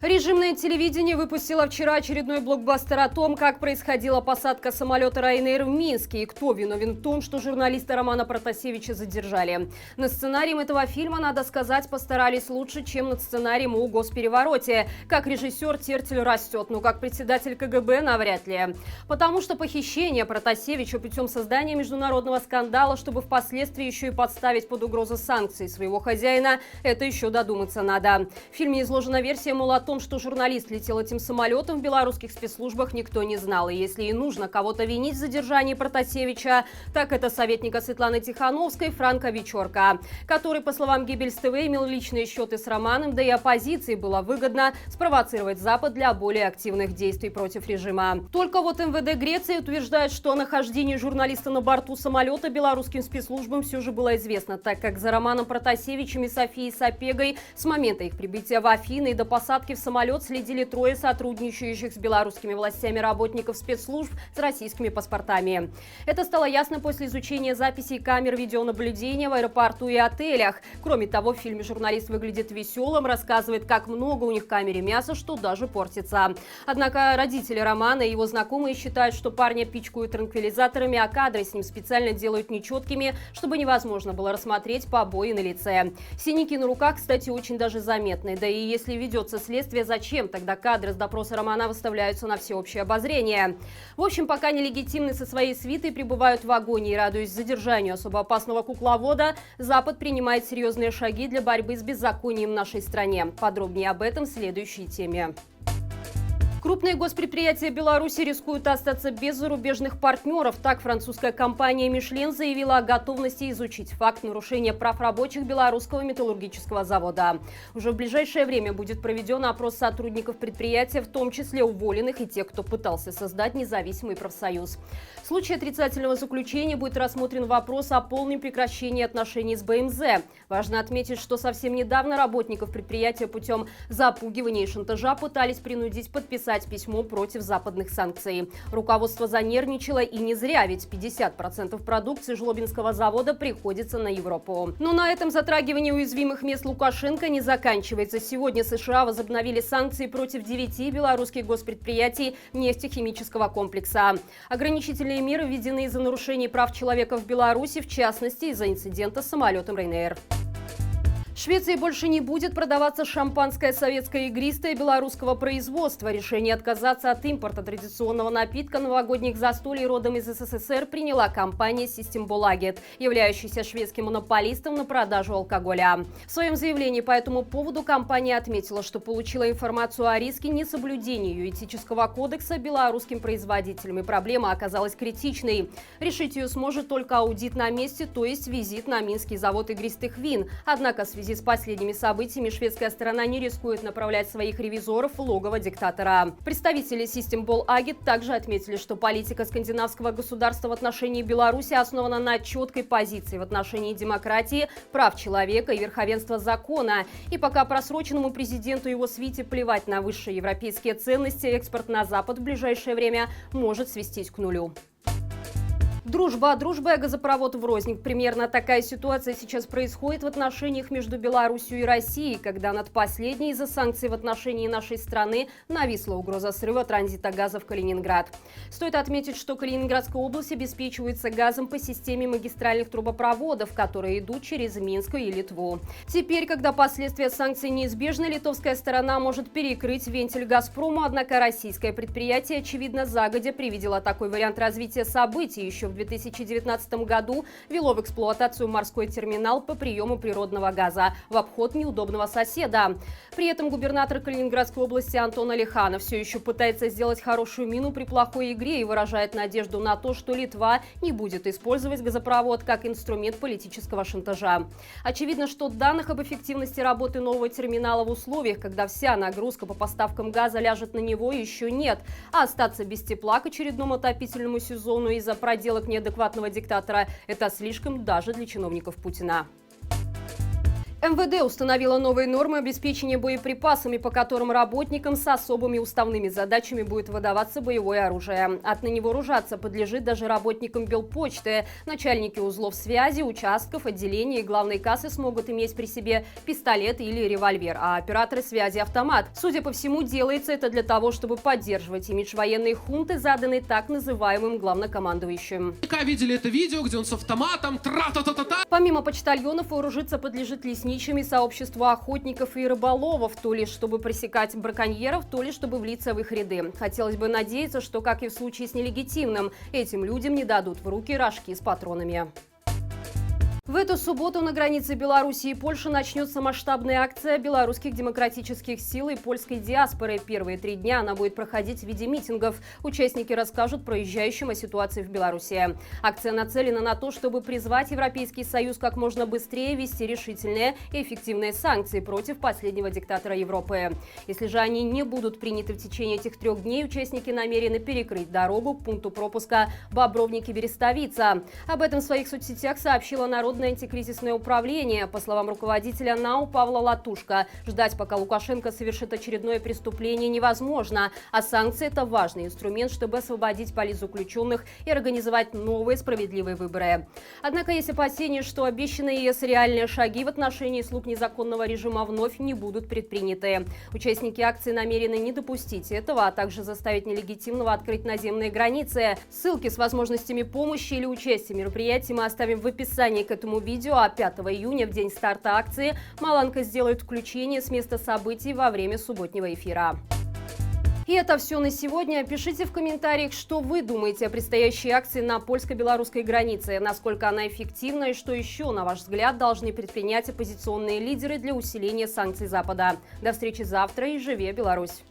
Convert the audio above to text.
Режимное телевидение выпустило вчера очередной блокбастер о том, как происходила посадка самолета Ryanair в Минске и кто виновен в том, что журналиста Романа Протасевича задержали. Над сценарием этого фильма, надо сказать, постарались лучше, чем над сценарием о госперевороте. Как режиссер Тертель растет, но как председатель КГБ навряд ли. Потому что похищение Протасевича путем создания международного скандала, чтобы впоследствии еще и подставить под угрозу санкций своего хозяина, это еще додуматься надо. В фильме изложена версия, мол, о том, что журналист летел этим самолетом, в белорусских спецслужбах никто не знал. И если и нужно кого-то винить в задержании Протасевича, так это советника Светланы Тихановской Франка Вечорка, который, по словам Геббельс ТВ, имел личные счеты с Романом, да и оппозиции было выгодно спровоцировать Запад для более активных действий против режима. Только вот МВД Греции утверждает, что о нахождении журналиста на борту самолета белорусским спецслужбам все же было известно, так как за Романом Протасевичем и Софией Сапегой с момента их прибытия в Афины и до посадки в самолет следили трое сотрудничающих с белорусскими властями работников спецслужб с российскими паспортами. Это стало ясно после изучения записей камер видеонаблюдения в аэропорту и отелях. Кроме того, в фильме журналист выглядит веселым, рассказывает, как много у них в камере мяса, что даже портится. Однако родители Романа и его знакомые считают, что парня пичкают транквилизаторами, а кадры с ним специально делают нечеткими, чтобы невозможно было рассмотреть побои на лице. Синяки на руках, кстати, очень даже заметны. Да и если ведется следствие, зачем тогда кадры с допроса Романа выставляются на всеобщее обозрение? В общем, пока нелегитимны со своей свитой пребывают в вагоне и, радуясь задержанию особо опасного кукловода, Запад принимает серьезные шаги для борьбы с беззаконием в нашей стране. Подробнее об этом в следующей теме. Крупные госпредприятия Беларуси рискуют остаться без зарубежных партнеров. Так, французская компания «Мишлен» заявила о готовности изучить факт нарушения прав рабочих белорусского металлургического завода. Уже в ближайшее время будет проведен опрос сотрудников предприятия, в том числе уволенных и тех, кто пытался создать независимый профсоюз. В случае отрицательного заключения будет рассмотрен вопрос о полном прекращении отношений с БМЗ. Важно отметить, что совсем недавно работников предприятия путем запугивания и шантажа пытались принудить подписать письмо против западных санкций. Руководство занервничало и не зря, ведь 50% продукции Жлобинского завода приходится на Европу. Но на этом затрагивание уязвимых мест Лукашенко не заканчивается. Сегодня США возобновили санкции против 9 белорусских госпредприятий нефтехимического комплекса. Ограничительные меры введены из-за нарушений прав человека в Беларуси, в частности, из-за инцидента с самолетом Ryanair. В Швеции больше не будет продаваться шампанское советское игристое белорусского производства. Решение отказаться от импорта традиционного напитка новогодних застолий родом из СССР приняла компания Systembolaget, являющаяся шведским монополистом на продажу алкоголя. В своем заявлении по этому поводу компания отметила, что получила информацию о риске несоблюдения ее этического кодекса белорусским производителям, и проблема оказалась критичной. Решить ее сможет только аудит на месте, то есть визит на Минский завод игристых вин. Однако в связи с последними событиями шведская сторона не рискует направлять своих ревизоров в логово диктатора. Представители Systembolaget также отметили, что политика скандинавского государства в отношении Беларуси основана на четкой позиции в отношении демократии, прав человека и верховенства закона. И пока просроченному президенту и его свите плевать на высшие европейские ценности, экспорт на Запад в ближайшее время может свестись к нулю. Дружба дружбой, а газопровод врознь. Примерно такая ситуация сейчас происходит в отношениях между Беларусью и Россией, когда над последней из-за санкций в отношении нашей страны нависла угроза срыва транзита газа в Калининград. Стоит отметить, что Калининградская область обеспечивается газом по системе магистральных трубопроводов, которые идут через Минск и Литву. Теперь, когда последствия санкций неизбежны, литовская сторона может перекрыть вентиль «Газпрому», однако российское предприятие, очевидно, загодя привидело такой вариант развития событий. Еще в 2019 году вело в эксплуатацию морской терминал по приему природного газа в обход неудобного соседа. При этом губернатор Калининградской области Антон Алиханов все еще пытается сделать хорошую мину при плохой игре и выражает надежду на то, что Литва не будет использовать газопровод как инструмент политического шантажа. Очевидно, что данных об эффективности работы нового терминала в условиях, когда вся нагрузка по поставкам газа ляжет на него, еще нет. А остаться без тепла к очередному отопительному сезону из-за проделок неадекватного диктатора – это слишком даже для чиновников Путина. МВД установила новые нормы обеспечения боеприпасами, по которым работникам с особыми уставными задачами будет выдаваться боевое оружие. Отныне вооружаться подлежит даже работникам Белпочты. Начальники узлов связи, участков, отделений и главной кассы смогут иметь при себе пистолет или револьвер, а операторы связи – автомат. Судя по всему, делается это для того, чтобы поддерживать имидж военной хунты, заданный так называемым главнокомандующим. Видели это видео, где он с автоматом, тра-та-та-та-та. Помимо почтальонов, вооружиться подлежит лесничими, сообществу охотников и рыболовов, то ли чтобы пресекать браконьеров, то ли чтобы влиться в их ряды. Хотелось бы надеяться, что, как и в случае с нелегитимным, этим людям не дадут в руки рожки с патронами. В эту субботу на границе Беларуси и Польши начнется масштабная акция белорусских демократических сил и польской диаспоры. Первые 3 дня она будет проходить в виде митингов. Участники расскажут проезжающим о ситуации в Беларуси. Акция нацелена на то, чтобы призвать Европейский Союз как можно быстрее ввести решительные и эффективные санкции против последнего диктатора Европы. Если же они не будут приняты в течение этих 3 дней, участники намерены перекрыть дорогу к пункту пропуска Бобровники-Берестовица. Об этом в своих соцсетях сообщила Народное антикризисное управление. По словам руководителя НАУ Павла Латушка, ждать, пока Лукашенко совершит очередное преступление, невозможно. А санкции – это важный инструмент, чтобы освободить политзаключенных и организовать новые справедливые выборы. Однако есть опасения, что обещанные ЕС реальные шаги в отношении слуг незаконного режима вновь не будут предприняты. Участники акции намерены не допустить этого, а также заставить нелегитимного открыть наземные границы. Ссылки с возможностями помощи или участия в мероприятии мы оставим в описании к этому видео, а 5 июня, в день старта акции, Маланка сделает включение с места событий во время субботнего эфира. И это все на сегодня. Пишите в комментариях, что вы думаете о предстоящей акции на польско-белорусской границе, насколько она эффективна и что еще, на ваш взгляд, должны предпринять оппозиционные лидеры для усиления санкций Запада. До встречи завтра и живи Беларусь!